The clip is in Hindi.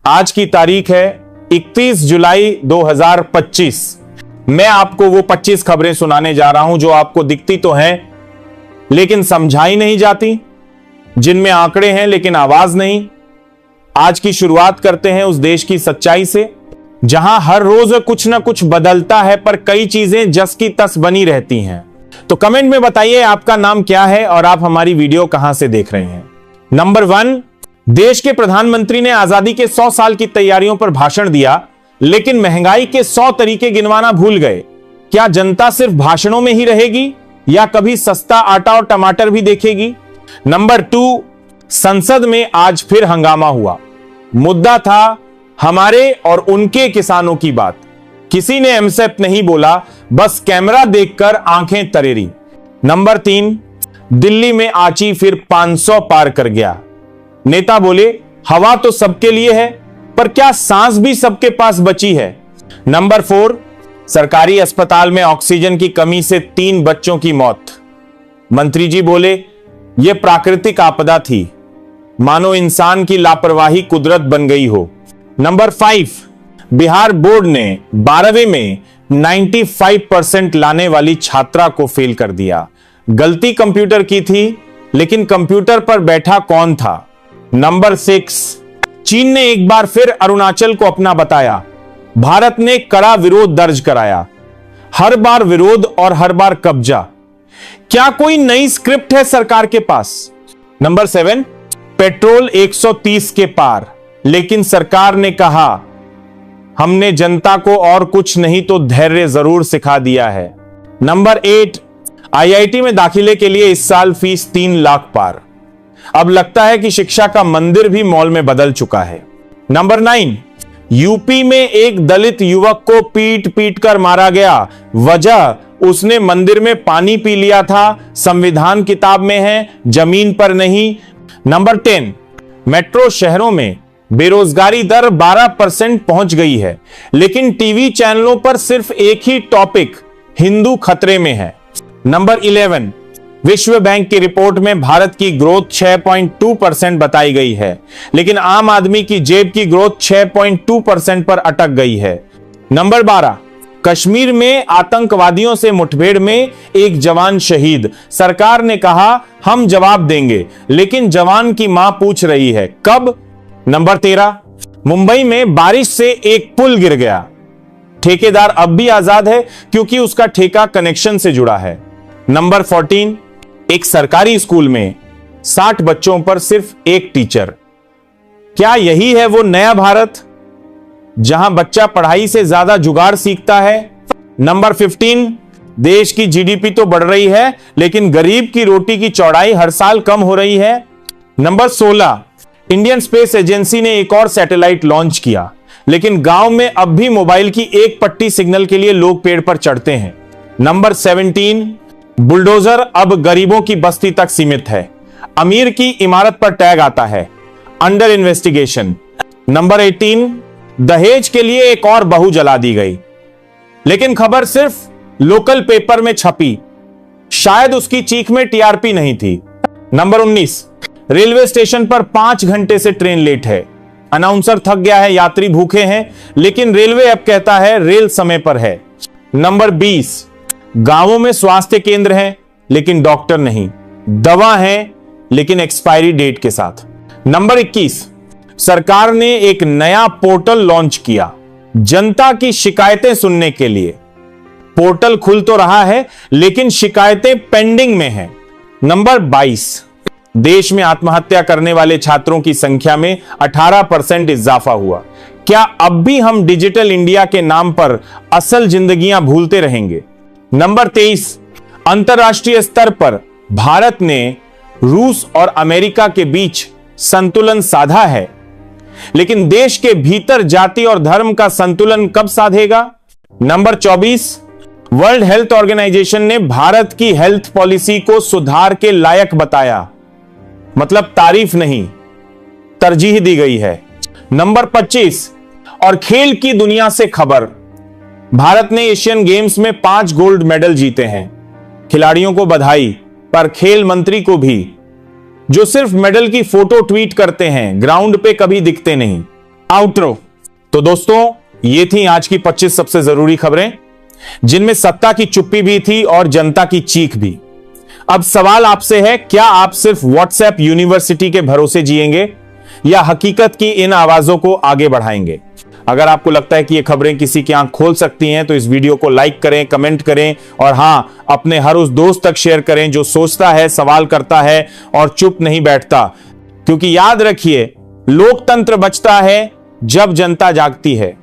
आज की तारीख है 31 जुलाई 2025। मैं आपको वो 25 खबरें सुनाने जा रहा हूं जो आपको दिखती तो हैं लेकिन समझाई नहीं जाती, जिनमें आंकड़े हैं लेकिन आवाज नहीं। आज की शुरुआत करते हैं उस देश की सच्चाई से जहां हर रोज कुछ ना कुछ बदलता है पर कई चीजें जस की तस बनी रहती हैं। तो कमेंट में बताइए आपका नाम क्या है और आप हमारी वीडियो कहां से देख रहे हैं। नंबर 1, देश के प्रधानमंत्री ने आजादी के 100 साल की तैयारियों पर भाषण दिया लेकिन महंगाई के 100 तरीके गिनवाना भूल गए। क्या जनता सिर्फ भाषणों में ही रहेगी या कभी सस्ता आटा और टमाटर भी देखेगी? नंबर 2, संसद में आज फिर हंगामा हुआ। मुद्दा था हमारे और उनके किसानों की बात। किसी ने एमसेप नहीं बोला, बस कैमरा देखकर आंखें तरेरी। नंबर 3, दिल्ली में आची फिर 500 पार कर गया। नेता बोले हवा तो सबके लिए है पर क्या सांस भी सबके पास बची है? नंबर 4, सरकारी अस्पताल में ऑक्सीजन की कमी से 3 बच्चों की मौत। मंत्री जी बोले यह प्राकृतिक आपदा थी, मानो इंसान की लापरवाही कुदरत बन गई हो। नंबर 5, बिहार बोर्ड ने 12वीं में 95% लाने वाली छात्रा को फेल कर दिया। गलती कंप्यूटर की थी लेकिन कंप्यूटर पर बैठा कौन था? नंबर 6, चीन ने एक बार फिर अरुणाचल को अपना बताया। भारत ने कड़ा विरोध दर्ज कराया। हर बार विरोध और हर बार कब्जा। क्या कोई नई स्क्रिप्ट है सरकार के पास? नंबर 7, पेट्रोल 130 के पार लेकिन सरकार ने कहा हमने जनता को और कुछ नहीं तो धैर्य जरूर सिखा दिया है। नंबर 8, आईआईटी में दाखिले के लिए इस साल फीस 3 लाख पार। अब लगता है कि शिक्षा का मंदिर भी मॉल में बदल चुका है। नंबर 9, यूपी में एक दलित युवक को पीट पीट कर मारा गया। वजह उसने मंदिर में पानी पी लिया था। संविधान किताब में है, जमीन पर नहीं। नंबर 10, मेट्रो शहरों में बेरोजगारी दर 12% पहुंच गई है लेकिन टीवी चैनलों पर सिर्फ एक ही टॉपिक हिंदू खतरे में है। नंबर 11, विश्व बैंक की रिपोर्ट में भारत की ग्रोथ 6.2% बताई गई है लेकिन आम आदमी की जेब की ग्रोथ 6.2% पर अटक गई है। नंबर 12, कश्मीर में आतंकवादियों से मुठभेड़ में एक जवान शहीद। सरकार ने कहा हम जवाब देंगे लेकिन जवान की मां पूछ रही है कब? नंबर 13, मुंबई में बारिश से एक पुल गिर गया। ठेकेदार अब भी आजाद है क्योंकि उसका ठेका कनेक्शन से जुड़ा है। नंबर 14, एक सरकारी स्कूल में 60 बच्चों पर सिर्फ एक टीचर। क्या यही है वो नया भारत जहां बच्चा पढ़ाई से ज्यादा जुगाड़ सीखता है? नंबर 15, देश की जीडीपी तो बढ़ रही है लेकिन गरीब की रोटी की चौड़ाई हर साल कम हो रही है। नंबर 16, इंडियन स्पेस एजेंसी ने एक और सैटेलाइट लॉन्च किया लेकिन गांव में अब भी मोबाइल की एक पट्टी सिग्नल के लिए लोग पेड़ पर चढ़ते हैं। नंबर 17, बुलडोजर अब गरीबों की बस्ती तक सीमित है। अमीर की इमारत पर टैग आता है अंडर इन्वेस्टिगेशन। नंबर 18, दहेज के लिए एक और बहू जला दी गई लेकिन खबर सिर्फ लोकल पेपर में छपी। शायद उसकी चीख में टीआरपी नहीं थी। नंबर 19, रेलवे स्टेशन पर 5 घंटे से ट्रेन लेट है। अनाउंसर थक गया है, यात्री भूखे हैं लेकिन रेलवे अब कहता है रेल समय पर है। नंबर 20, गांवों में स्वास्थ्य केंद्र हैं लेकिन डॉक्टर नहीं, दवा है लेकिन एक्सपायरी डेट के साथ। नंबर 21, सरकार ने एक नया पोर्टल लॉन्च किया जनता की शिकायतें सुनने के लिए। पोर्टल खुल तो रहा है लेकिन शिकायतें पेंडिंग में हैं। नंबर 22, देश में आत्महत्या करने वाले छात्रों की संख्या में 18% इजाफा हुआ। क्या अब भी हम डिजिटल इंडिया के नाम पर असल जिंदगियां भूलते रहेंगे? नंबर 23, अंतरराष्ट्रीय स्तर पर भारत ने रूस और अमेरिका के बीच संतुलन साधा है लेकिन देश के भीतर जाति और धर्म का संतुलन कब साधेगा? नंबर 24, वर्ल्ड हेल्थ ऑर्गेनाइजेशन ने भारत की हेल्थ पॉलिसी को सुधार के लायक बताया, मतलब तारीफ नहीं तरजीह दी गई है। नंबर 25, और खेल की दुनिया से खबर, भारत ने एशियन गेम्स में 5 गोल्ड मेडल जीते हैं। खिलाड़ियों को बधाई, पर खेल मंत्री को भी, जो सिर्फ मेडल की फोटो ट्वीट करते हैं, ग्राउंड पे कभी दिखते नहीं। आउटरो। तो दोस्तों, ये थी आज की 25 सबसे जरूरी खबरें, जिनमें सत्ता की चुप्पी भी थी और जनता की चीख भी। अब सवाल आपसे है, क्या आप सिर्फ व्हाट्सएप यूनिवर्सिटी के भरोसे जिएंगे या हकीकत की इन आवाजों को आगे बढ़ाएंगे? अगर आपको लगता है कि ये खबरें किसी की आंख खोल सकती हैं, तो इस वीडियो को लाइक करें, कमेंट करें और हां, अपने हर उस दोस्त तक शेयर करें जो सोचता है, सवाल करता है और चुप नहीं बैठता। क्योंकि याद रखिए, लोकतंत्र बचता है जब जनता जागती है।